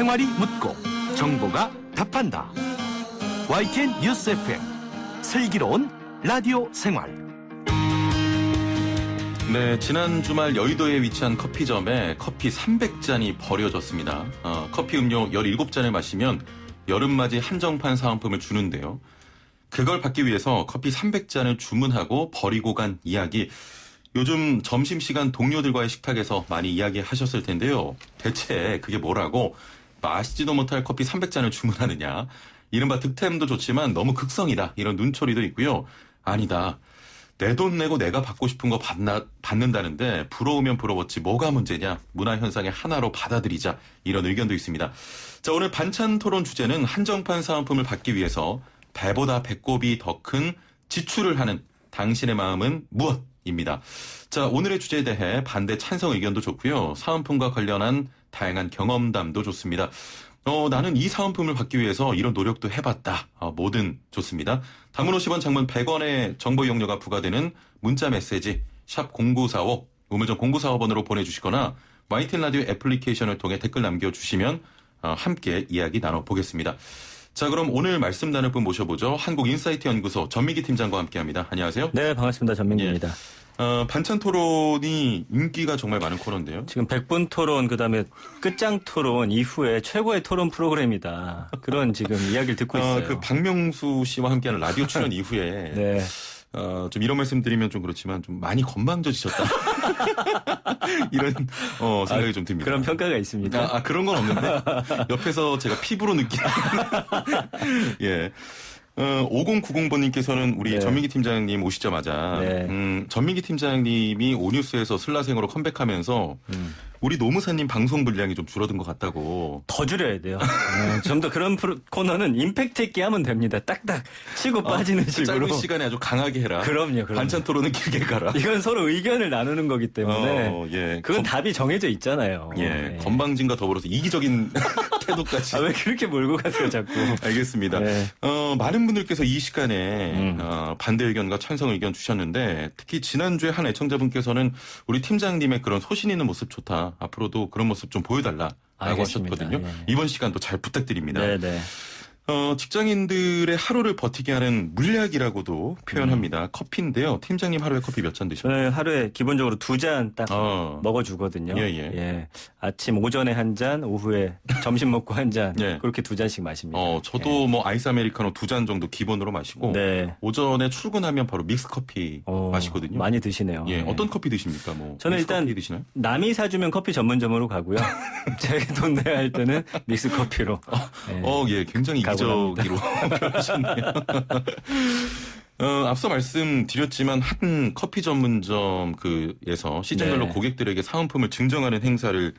생활이 묻고 정보가 답한다. YTN 뉴스 FM 슬기로운 라디오 생활. 네, 지난 주말 여의도에 위치한 커피점에 커피 300잔이 버려졌습니다. 커피 음료 17잔을 마시면 여름맞이 한정판 사은품을 주는데요. 그걸 받기 위해서 커피 300잔을 주문하고 버리고 간 이야기. 요즘 점심시간 동료들과의 식탁에서 많이 이야기하셨을 텐데요. 대체 그게 뭐라고 마시지도 못할 커피 300잔을 주문하느냐. 이른바 득템도 좋지만 너무 극성이다. 이런 눈초리도 있고요. 아니다. 내 돈 내고 내가 받고 싶은 거 받는다는데 부러우면 부러웠지 뭐가 문제냐. 문화현상의 하나로 받아들이자. 이런 의견도 있습니다. 자, 오늘 반찬 토론 주제는 한정판 사은품을 받기 위해서 배보다 배꼽이 더 큰 지출을 하는 당신의 마음은 무엇입니다. 자, 오늘의 주제에 대해 반대 찬성 의견도 좋고요. 사은품과 관련한 다양한 경험담도 좋습니다. 나는 이 사은품을 받기 위해서 이런 노력도 해봤다. 뭐든 좋습니다. 단문 50원, 장문 100원의 정보 이용료가 부과되는 문자 메시지 샵 0945, 우물정 0945번으로 보내주시거나 YTN 라디오 애플리케이션을 통해 댓글 남겨주시면 함께 이야기 나눠보겠습니다. 자, 그럼 오늘 말씀 나눌 분 모셔보죠. 한국인사이트 연구소 전민기 팀장과 함께합니다. 안녕하세요. 네, 반갑습니다. 전민기입니다. 반찬 토론이 인기가 정말 많은 코너인데요. 지금 100분 토론, 그다음에 끝장 토론 이후에 최고의 토론 프로그램이다. 그런 지금 이야기를 듣고 있어요. 그 박명수 씨와 함께하는 라디오 출연 이후에 네. 좀 이런 말씀 드리면 좀 그렇지만 좀 많이 건방져지셨다. 이런 생각이 좀 듭니다. 그런 평가가 있습니다. 그런 건 없는데 옆에서 제가 피부로 느끼는 예. 5090번님께서는 우리 네. 전민기 팀장님 오시자마자 네. 전민기 팀장님이 오뉴스에서 슬라생으로 컴백하면서 우리 노무사님 방송 분량이 좀 줄어든 것 같다고. 더 줄여야 돼요. 좀 더 그런 코너는 임팩트 있게 하면 됩니다. 딱딱 치고 빠지는 식으로. 짧은 시간에 아주 강하게 해라. 그럼요. 반찬 토론은 길게 가라. 이건 서로 의견을 나누는 거기 때문에 예. 그건 답이 정해져 있잖아요. 예. 건방진과 더불어서 이기적인 태도까지. 왜 그렇게 몰고 가세요, 자꾸. 알겠습니다. 네. 많은 분들께서 이 시간에 반대 의견과 찬성 의견 주셨는데 특히 지난주에 한 애청자분께서는 우리 팀장님의 그런 소신 있는 모습 좋다. 앞으로도 그런 모습 좀 보여달라라고 알겠습니다. 하셨거든요. 예. 이번 시간도 잘 부탁드립니다. 네네. 직장인들의 하루를 버티게 하는 물약이라고도 표현합니다. 커피인데요. 팀장님 하루에 커피 몇 잔 드셔요? 저는 하루에 기본적으로 2잔 딱 먹어주거든요. 예. 아침 오전에 한 잔, 오후에 점심 먹고 한 잔, 예. 그렇게 2잔씩 마십니다. 저도 뭐 아이스 아메리카노 2잔 정도 기본으로 마시고 네. 오전에 출근하면 바로 믹스 커피 마시거든요. 많이 드시네요. 예, 네. 어떤 커피 드십니까? 뭐 저는 믹스 일단 커피 드시나요? 남이 사주면 커피 전문점으로 가고요. 제가 돈 내야 할 때는 믹스 커피로. 예, 굉장히 이기적으로 표현하셨네요. 앞서 말씀드렸지만 한 커피 전문점에서 시즌별로 네. 고객들에게 사은품을 증정하는 행사를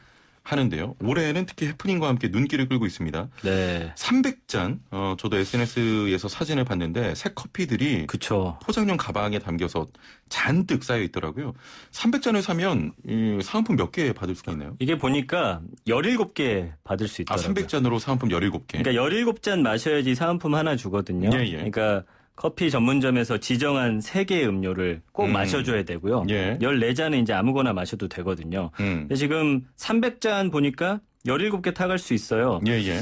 하는데요. 올해는 특히 해프닝과 함께 눈길을 끌고 있습니다. 네. 300잔, 저도 SNS에서 사진을 봤는데 새 커피들이 그쵸. 포장용 가방에 담겨서 잔뜩 쌓여 있더라고요. 300잔을 사면 사은품 몇 개 받을 수가 있나요? 이게 보니까 17개 받을 수 있더라고요. 300잔으로 사은품 17개. 그러니까 17잔 마셔야지 사은품 하나 주거든요. 예. 그러니까 커피 전문점에서 지정한 3개의 음료를 꼭 마셔줘야 되고요. 예. 14잔은 이제 아무거나 마셔도 되거든요. 근데 지금 300잔 보니까 17개 타갈 수 있어요. 예.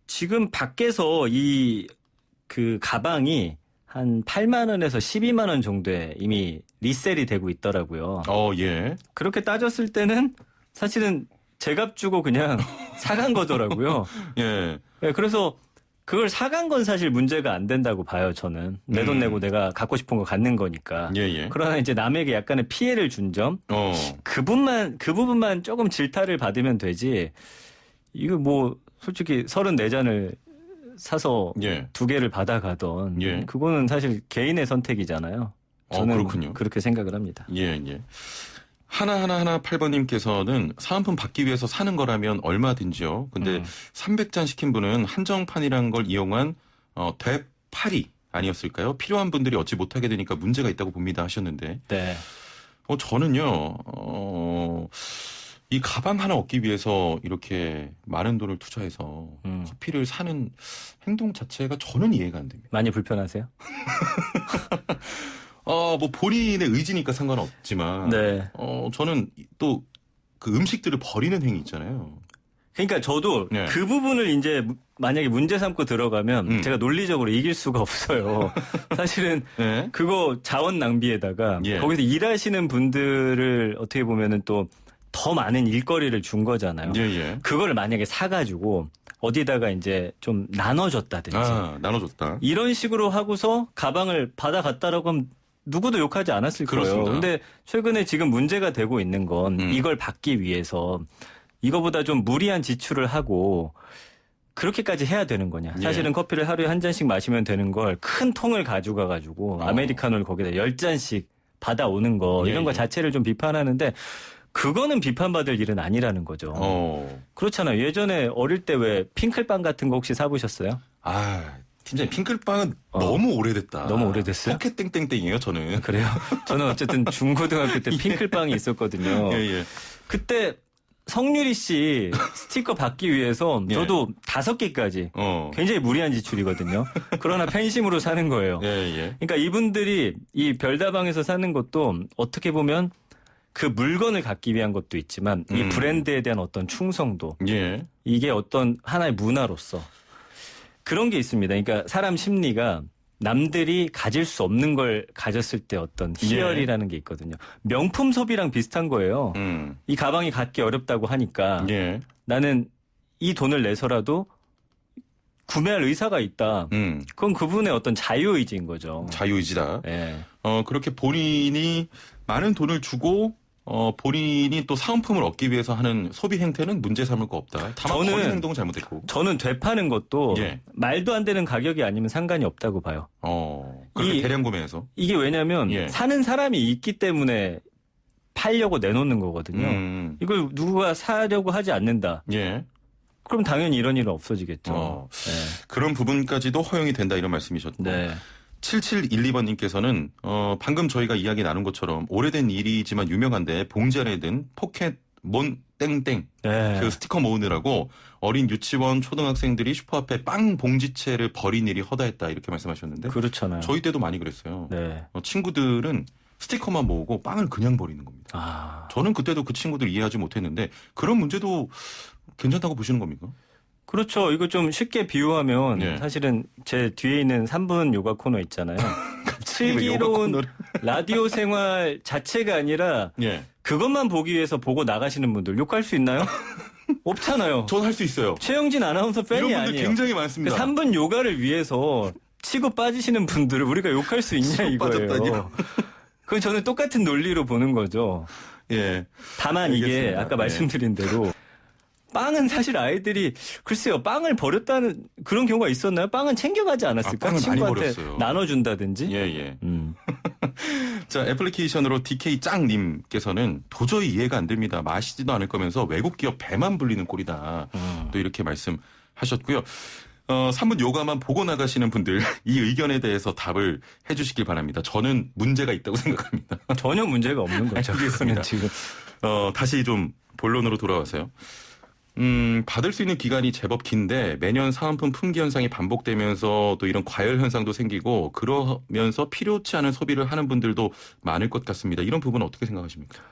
지금 밖에서 그 가방이 한 8만 원에서 12만 원 정도에 이미 리셀이 되고 있더라고요. 예. 그렇게 따졌을 때는 사실은 제값 주고 그냥 사간 거더라고요. 예. 네, 그래서 그걸 사간 건 사실 문제가 안 된다고 봐요, 저는. 내 돈 내고 내가 갖고 싶은 거 갖는 거니까. 예. 그러나 이제 남에게 약간의 피해를 준 점, 그 부분만 조금 질타를 받으면 되지. 이거 뭐 솔직히 34잔을 사서 예. 2개를 받아가던 예. 그거는 사실 개인의 선택이잖아요. 저는 그렇군요. 그렇게 생각을 합니다. 예. 하나하나 8번님께서는 사은품 받기 위해서 사는 거라면 얼마든지요. 근데 300잔 시킨 분은 한정판이라는 걸 이용한 되팔이 아니었을까요? 필요한 분들이 얻지 못하게 되니까 문제가 있다고 봅니다 하셨는데. 네. 저는요. 이 가방 하나 얻기 위해서 이렇게 많은 돈을 투자해서 커피를 사는 행동 자체가 저는 이해가 안 됩니다. 많이 불편하세요? 뭐 본인의 의지니까 상관없지만, 네. 저는 또 그 음식들을 버리는 행위 있잖아요. 그러니까 저도 네. 그 부분을 이제 만약에 문제 삼고 들어가면 제가 논리적으로 이길 수가 없어요. 사실은 네. 그거 자원 낭비에다가 예. 거기서 일하시는 분들을 어떻게 보면은 또 더 많은 일거리를 준 거잖아요. 예, 예. 그거를 만약에 사가지고 어디다가 이제 좀 나눠줬다든지 나눠줬다. 이런 식으로 하고서 가방을 받아갔다라고 하면 누구도 욕하지 않았을 그렇습니다. 거예요. 근데 최근에 지금 문제가 되고 있는 건 이걸 받기 위해서 이거보다 좀 무리한 지출을 하고 그렇게까지 해야 되는 거냐. 예. 사실은 커피를 하루에 한 잔씩 마시면 되는 걸 큰 통을 가지고 아메리카노를 거기다 10잔씩 받아오는 거 예, 이런 거 예. 자체를 좀 비판하는데 그거는 비판받을 일은 아니라는 거죠. 그렇잖아요. 예전에 어릴 때 왜 핑클빵 같은 거 혹시 사보셨어요? 팀장님 핑클빵은 너무 오래됐다. 너무 오래됐어요? 포켓 땡땡땡이에요, 저는. 그래요? 저는 어쨌든 중고등학교 때 핑클빵이 있었거든요. 예, 예. 그때 성유리 씨 스티커 받기 위해서 예. 저도 5개까지 굉장히 무리한 지출이거든요. 그러나 팬심으로 사는 거예요. 예, 예. 그러니까 이분들이 이 별다방에서 사는 것도 어떻게 보면 그 물건을 갖기 위한 것도 있지만 이 브랜드에 대한 어떤 충성도 예. 이게 어떤 하나의 문화로서 그런 게 있습니다. 그러니까 사람 심리가 남들이 가질 수 없는 걸 가졌을 때 어떤 희열이라는 게 있거든요. 명품 소비랑 비슷한 거예요. 이 가방이 갖기 어렵다고 하니까 예. 나는 이 돈을 내서라도 구매할 의사가 있다. 그건 그분의 어떤 자유의지인 거죠. 자유의지다. 예. 그렇게 본인이 많은 돈을 주고 본인이 또 사은품을 얻기 위해서 하는 소비 행태는 문제 삼을 거 없다. 다만 저는- 버리는 행동은 잘못했고. 저는 되파는 것도 예. 말도 안 되는 가격이 아니면 상관이 없다고 봐요. 그렇게 이- 대량 구매해서. 이게 왜냐면 예. 사는 사람이 있기 때문에 팔려고 내놓는 거거든요. 이걸 누가 사려고 하지 않는다. 예. 그럼 당연히 이런 일은 없어지겠죠. 그런 부분까지도 허용이 된다 이런 말씀이셨고. 네. 7712번님께서는 방금 저희가 이야기 나눈 것처럼 오래된 일이지만 유명한데 봉지 안에 든 포켓몬 땡땡 네. 그 스티커 모으느라고 어린 유치원 초등학생들이 슈퍼 앞에 빵 봉지채를 버린 일이 허다했다 이렇게 말씀하셨는데 그렇잖아요. 저희 때도 많이 그랬어요. 네. 친구들은 스티커만 모으고 빵을 그냥 버리는 겁니다. 저는 그때도 그 친구들 이해하지 못했는데 그런 문제도 괜찮다고 보시는 겁니까? 그렇죠. 이거 좀 쉽게 비유하면 예. 사실은 제 뒤에 있는 3분 요가 코너 있잖아요. 슬기로운 요가 코너를- 라디오 생활 자체가 아니라 예. 그것만 보기 위해서 보고 나가시는 분들 욕할 수 있나요? 없잖아요. 전 할 수 있어요. 최영진 아나운서 팬이 이런 분들 아니에요. 굉장히 그 많습니다. 3분 요가를 위해서 치고 빠지시는 분들을 우리가 욕할 수 있냐 치고 이거예요. 빠졌다니요? 그건 저는 똑같은 논리로 보는 거죠. 예. 다만 이게 알겠습니다. 아까 예. 말씀드린 대로 빵은 사실 아이들이 글쎄요 빵을 버렸다는 그런 경우가 있었나요? 빵은 챙겨가지 않았을까? 빵을 많이 친구한테 버렸어요. 나눠준다든지. 예, 예. 음. 자, 애플리케이션으로 DK짱님께서는 도저히 이해가 안 됩니다. 마시지도 않을 거면서 외국 기업 배만 불리는 꼴이다. 또 이렇게 말씀하셨고요. 3분 요가만 보고 나가시는 분들 이 의견에 대해서 답을 해주시길 바랍니다. 저는 문제가 있다고 생각합니다. 전혀 문제가 없는 거죠. 알겠습니다. 그거는 지금. 다시 좀 본론으로 돌아와서요. 받을 수 있는 기간이 제법 긴데 매년 사은품 품귀 현상이 반복되면서 또 이런 과열 현상도 생기고 그러면서 필요치 않은 소비를 하는 분들도 많을 것 같습니다. 이런 부분은 어떻게 생각하십니까?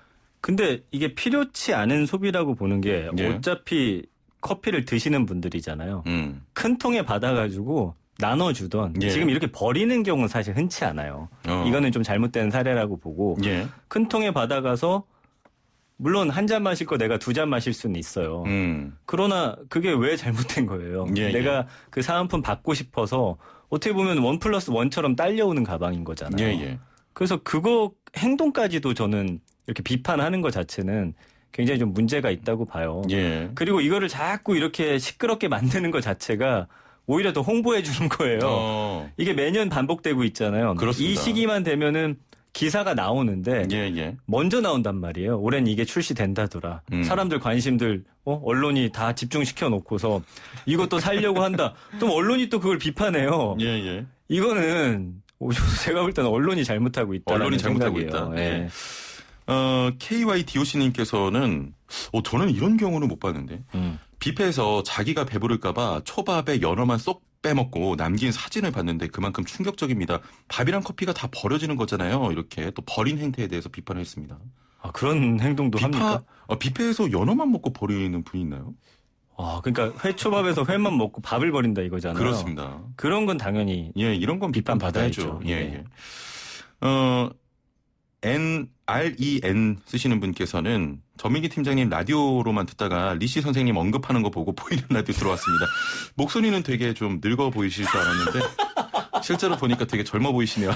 근데 이게 필요치 않은 소비라고 보는 게 예. 어차피 커피를 드시는 분들이잖아요. 큰 통에 받아가지고 나눠주던 예. 지금 이렇게 버리는 경우는 사실 흔치 않아요. 이거는 좀 잘못된 사례라고 보고 예. 큰 통에 받아가서 물론 한 잔 마실 거 내가 2잔 마실 수는 있어요. 그러나 그게 왜 잘못된 거예요? 예, 내가 그 사은품 받고 싶어서 어떻게 보면 1+1처럼 딸려오는 가방인 거잖아요. 예, 예. 그래서 그거 행동까지도 저는 이렇게 비판하는 것 자체는 굉장히 좀 문제가 있다고 봐요. 예. 그리고 이거를 자꾸 이렇게 시끄럽게 만드는 것 자체가 오히려 더 홍보해 주는 거예요. 이게 매년 반복되고 있잖아요. 그렇습니다. 이 시기만 되면은 기사가 나오는데 예, 예. 먼저 나온단 말이에요. 올해는 이게 출시된다더라. 사람들 관심들 언론이 다 집중시켜 놓고서 이것도 살려고 한다. 또 언론이 또 그걸 비판해요. 예, 예. 이거는 제가 볼 때는 언론이 잘못하고 있다는 언론이 잘못하고 생각이에요. 있다. 예. KYDOC님께서는 저는 이런 경우는 못 봤는데 뷔페에서 자기가 배부를까봐 초밥에 연어만 쏙 빼먹고 남긴 사진을 봤는데 그만큼 충격적입니다. 밥이랑 커피가 다 버려지는 거잖아요. 이렇게 또 버린 행태에 대해서 비판을 했습니다. 그런 행동도 합니까? 뷔페에서 연어만 먹고 버리는 분이 있나요? 그러니까 회초밥에서 회만 먹고 밥을 버린다 이거잖아요. 그렇습니다. 그런 건 당연히 예, 이런 건 비판 받아야죠. 받아야죠. 예, 예. REN 쓰시는 분께서는 전민기 팀장님 라디오로만 듣다가 리씨 선생님 언급하는 거 보고 보이는 라디오 들어왔습니다. 목소리는 되게 좀 늙어 보이실 줄 알았는데 실제로 보니까 되게 젊어 보이시네요.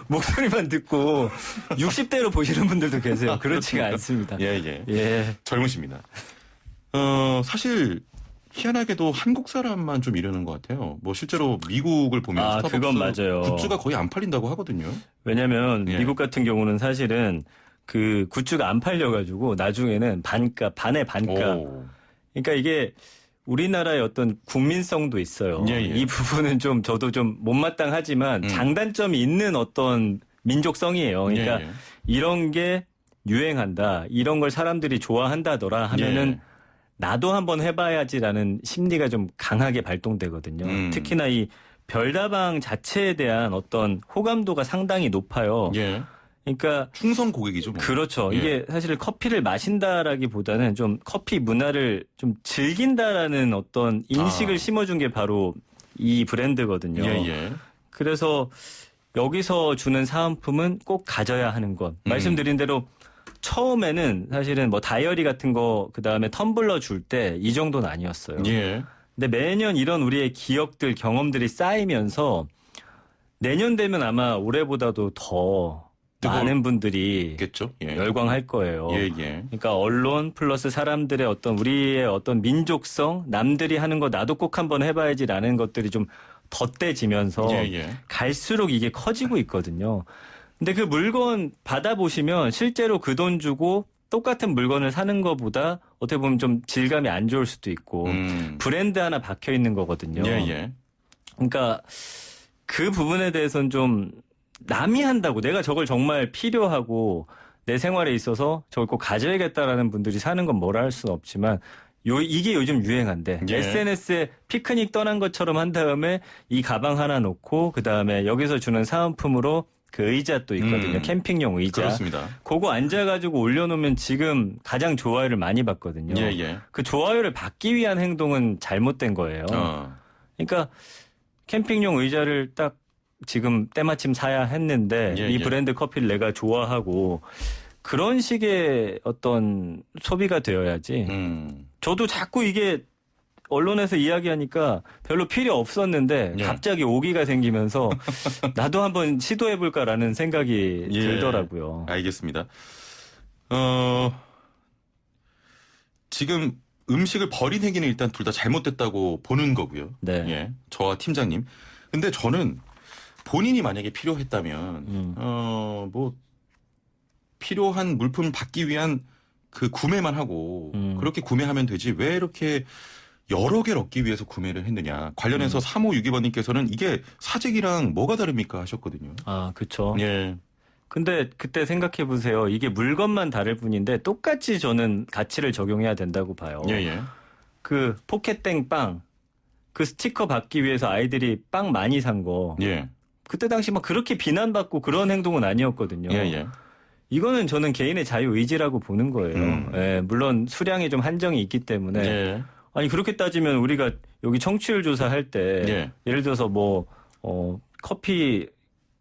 목소리만 듣고 60대로 보시는 분들도 계세요. 그렇지가 않습니다. 예. 예. 젊으십니다. 사실 희한하게도 한국 사람만 좀 이러는 것 같아요. 뭐 실제로 미국을 보면 스타벅스 그건 맞아요. 굿즈가 거의 안 팔린다고 하거든요. 왜냐면 예. 미국 같은 경우는 사실은 그 굿즈가 안 팔려가지고 나중에는 반값, 반의 반값. 오. 그러니까 이게 우리나라의 어떤 국민성도 있어요. 예. 이 부분은 좀 저도 좀 못마땅하지만 장단점이 있는 어떤 민족성이에요. 그러니까 예. 이런 게 유행한다. 이런 걸 사람들이 좋아한다더라 하면은 예. 나도 한번 해봐야지라는 심리가 좀 강하게 발동되거든요. 특히나 이 별다방 자체에 대한 어떤 호감도가 상당히 높아요. 예. 그러니까 충성 고객이죠. 뭐. 그렇죠. 예. 이게 사실 커피를 마신다라기보다는 좀 커피 문화를 좀 즐긴다라는 어떤 인식을 심어준 게 바로 이 브랜드거든요. 예. 그래서 여기서 주는 사은품은 꼭 가져야 하는 것. 말씀드린 대로 처음에는 사실은 뭐 다이어리 같은 거 그다음에 텀블러 줄 때 이 정도는 아니었어요. 예. 근데 매년 이런 우리의 기억들, 경험들이 쌓이면서 내년 되면 아마 올해보다도 더 많은 분들이 있겠죠. 예. 열광할 거예요. 예. 그러니까 언론 플러스 사람들의 어떤 우리의 어떤 민족성, 남들이 하는 거 나도 꼭 한번 해봐야지라는 것들이 좀 덧대지면서 예. 갈수록 이게 커지고 있거든요. 근데 그 물건 받아보시면 실제로 그 돈 주고 똑같은 물건을 사는 것보다 어떻게 보면 좀 질감이 안 좋을 수도 있고 브랜드 하나 박혀 있는 거거든요. 예. 그러니까 그 부분에 대해서는 좀 남이 한다고 내가 저걸 정말 필요하고 내 생활에 있어서 저걸 꼭 가져야겠다라는 분들이 사는 건 뭐라 할 수는 없지만 이게 요즘 유행한데 예. SNS에 피크닉 떠난 것처럼 한 다음에 이 가방 하나 놓고 그다음에 여기서 주는 사은품으로 그 의자 또 있거든요. 캠핑용 의자. 그렇습니다. 그거 앉아가지고 올려놓으면 지금 가장 좋아요를 많이 받거든요. 예. 그 좋아요를 받기 위한 행동은 잘못된 거예요. 그러니까 캠핑용 의자를 딱 지금 때마침 사야 했는데 이 브랜드 커피를 내가 좋아하고 그런 식의 어떤 소비가 되어야지. 저도 자꾸 이게 언론에서 이야기하니까 별로 필요 없었는데 갑자기 오기가 생기면서 나도 한번 시도해볼까라는 생각이 들더라고요. 알겠습니다. 지금 음식을 버린 행위는 일단 둘 다 잘못됐다고 보는 거고요. 네. 예, 저와 팀장님. 근데 저는 본인이 만약에 필요했다면 뭐 필요한 물품 받기 위한 그 구매만 하고 그렇게 구매하면 되지 왜 이렇게 여러 개를 얻기 위해서 구매를 했느냐. 관련해서 3562번님께서는 이게 사재기랑 뭐가 다릅니까 하셨거든요. 그렇죠. 예. 근데 그때 생각해 보세요. 이게 물건만 다를 뿐인데 똑같이 저는 가치를 적용해야 된다고 봐요. 예. 그 포켓땡 빵, 그 스티커 받기 위해서 아이들이 빵 많이 산 거. 예. 그때 당시 막 그렇게 비난받고 그런 행동은 아니었거든요. 예. 이거는 저는 개인의 자유 의지라고 보는 거예요. 예, 물론 수량이 좀 한정이 있기 때문에. 예. 아니 그렇게 따지면 우리가 여기 청취율 조사할 때 예를 들어서 뭐 커피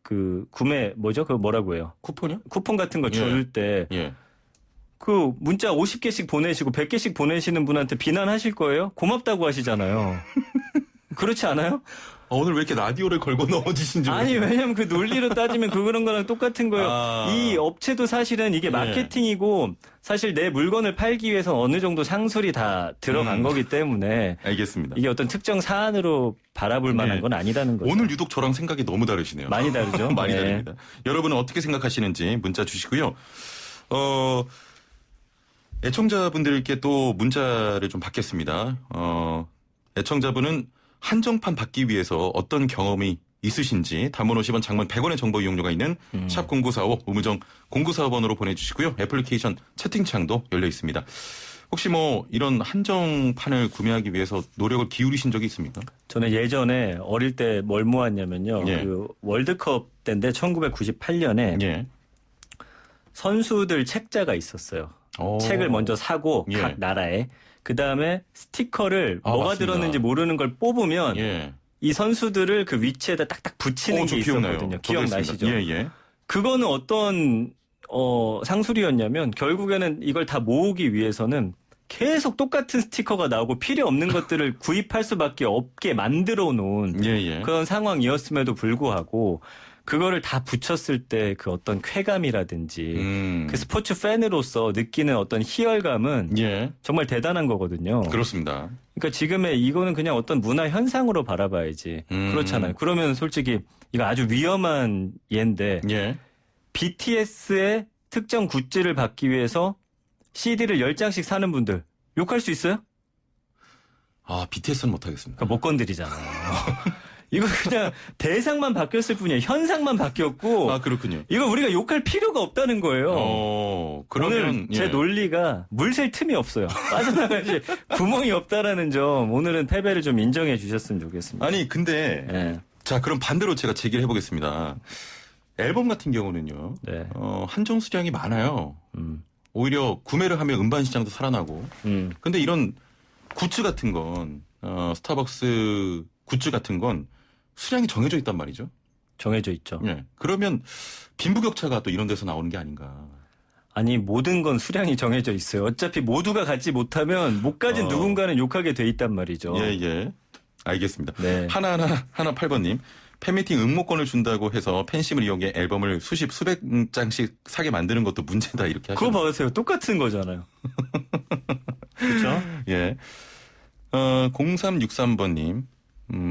그 구매 뭐죠? 그 뭐라고 해요? 쿠폰이요? 쿠폰 같은 거 줄 때 그 문자 50개씩 보내시고 100개씩 보내시는 분한테 비난하실 거예요? 고맙다고 하시잖아요. 그렇지 않아요? 오늘 왜 이렇게 라디오를 걸고 넘어지신지 아니 왜냐면 그 논리로 따지면 그런 거랑 똑같은 거예요. 이 업체도 사실은 이게 마케팅이고 사실 내 물건을 팔기 위해서 어느 정도 상술이 다 들어간 거기 때문에 알겠습니다. 이게 어떤 특정 사안으로 바라볼 만한 건 아니라는 거죠. 오늘 유독 저랑 생각이 너무 다르시네요. 많이 다르죠? 많이 다릅니다. 여러분은 어떻게 생각하시는지 문자 주시고요. 애청자분들께 또 문자를 좀 받겠습니다. 애청자분은 한정판 받기 위해서 어떤 경험이 있으신지 단문 50원 장문 100원의 정보 이용료가 있는 샵 0945 우무정 0945번으로 보내주시고요. 애플리케이션 채팅창도 열려 있습니다. 혹시 뭐 이런 한정판을 구매하기 위해서 노력을 기울이신 적이 있습니까? 저는 예전에 어릴 때 뭘 모았냐면요. 그 월드컵 때인데 1998년에 선수들 책자가 있었어요. 책을 먼저 사고 예. 각 나라에 그 다음에 스티커를 뭐가 맞습니다. 들었는지 모르는 걸 뽑으면 예. 이 선수들을 그 위치에다 딱딱 붙이는 저 게 기억나요. 있었거든요. 저도 기억나시죠? 했습니다. 예. 그거는 어떤 상술이었냐면 결국에는 이걸 다 모으기 위해서는 계속 똑같은 스티커가 나오고 필요 없는 것들을 구입할 수밖에 없게 만들어 놓은 예. 그런 상황이었음에도 불구하고 그거를 다 붙였을 때 그 어떤 쾌감이라든지 그 스포츠 팬으로서 느끼는 어떤 희열감은 예. 정말 대단한 거거든요. 그렇습니다. 그러니까 지금의 이거는 그냥 어떤 문화 현상으로 바라봐야지. 그렇잖아요. 그러면 솔직히 이거 아주 위험한 예인데 예. BTS의 특정 굿즈를 받기 위해서 CD를 10장씩 사는 분들 욕할 수 있어요? BTS는 못하겠습니다. 그러니까 못 건드리잖아요. 이거 그냥 대상만 바뀌었을 뿐이에요. 현상만 바뀌었고 그렇군요. 이거 우리가 욕할 필요가 없다는 거예요. 그러면 오늘 제 논리가 물 셀 틈이 없어요. 빠져나가지 구멍이 없다라는 점 오늘은 패배를 좀 인정해 주셨으면 좋겠습니다. 아니 근데 네. 자 그럼 반대로 제가 제기를 해보겠습니다. 앨범 같은 경우는요. 네. 한정 수량이 많아요. 오히려 구매를 하면 음반 시장도 살아나고. 근데 이런 굿즈 같은 건 스타벅스 굿즈 같은 건 수량이 정해져 있단 말이죠. 정해져 있죠. 예. 그러면 빈부격차가 또 이런 데서 나오는 게 아닌가. 아니 모든 건 수량이 정해져 있어요. 어차피 모두가 갖지 못하면 못 가진 누군가는 욕하게 돼 있단 말이죠. 예. 알겠습니다. 네. 하나 8번님. 팬미팅 응모권을 준다고 해서 팬심을 이용해 앨범을 수백 장씩 사게 만드는 것도 문제다 이렇게 하시죠. 그거 봐세요. 똑같은 거잖아요. 그렇죠? 예. 0363번님.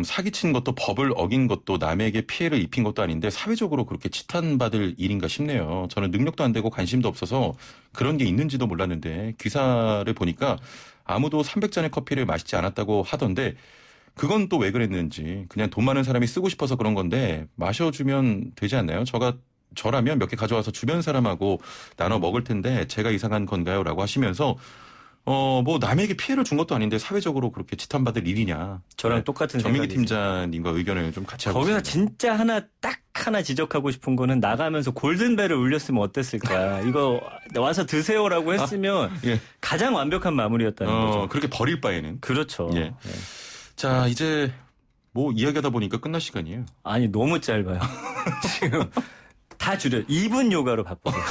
사기친 것도 법을 어긴 것도 남에게 피해를 입힌 것도 아닌데 사회적으로 그렇게 지탄받을 일인가 싶네요. 저는 능력도 안 되고 관심도 없어서 그런 게 있는지도 몰랐는데 기사를 보니까 아무도 300잔의 커피를 마시지 않았다고 하던데 그건 또 왜 그랬는지 그냥 돈 많은 사람이 쓰고 싶어서 그런 건데 마셔주면 되지 않나요? 저라면 몇 개 가져와서 주변 사람하고 나눠 먹을 텐데 제가 이상한 건가요? 라고 하시면서 뭐 남에게 피해를 준 것도 아닌데 사회적으로 그렇게 지탄받을 일이냐. 저랑 똑같은 전민기 생각이지. 팀장님과 의견을 좀 같이 하고 거기서 있습니다. 진짜 딱 하나 지적하고 싶은 거는 나가면서 골든벨을 울렸으면 어땠을까. 이거 와서 드세요라고 했으면 예. 가장 완벽한 마무리였다는 거죠. 그렇게 버릴 바에는. 그렇죠. 예. 네. 자, 이제 뭐 이야기하다 보니까 끝날 시간이에요. 아니 너무 짧아요. 지금 다 줄여. 2분 요가로 바꾸세요.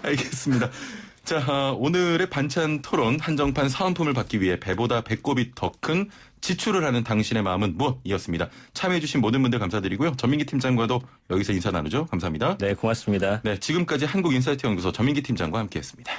알겠습니다. 자, 오늘의 반찬 토론 한정판 사은품을 받기 위해 배보다 배꼽이 더 큰 지출을 하는 당신의 마음은 무엇이었습니다. 참여해주신 모든 분들 감사드리고요. 전민기 팀장과도 여기서 인사 나누죠. 감사합니다. 네, 고맙습니다. 네, 지금까지 한국인사이트 연구소 전민기 팀장과 함께했습니다.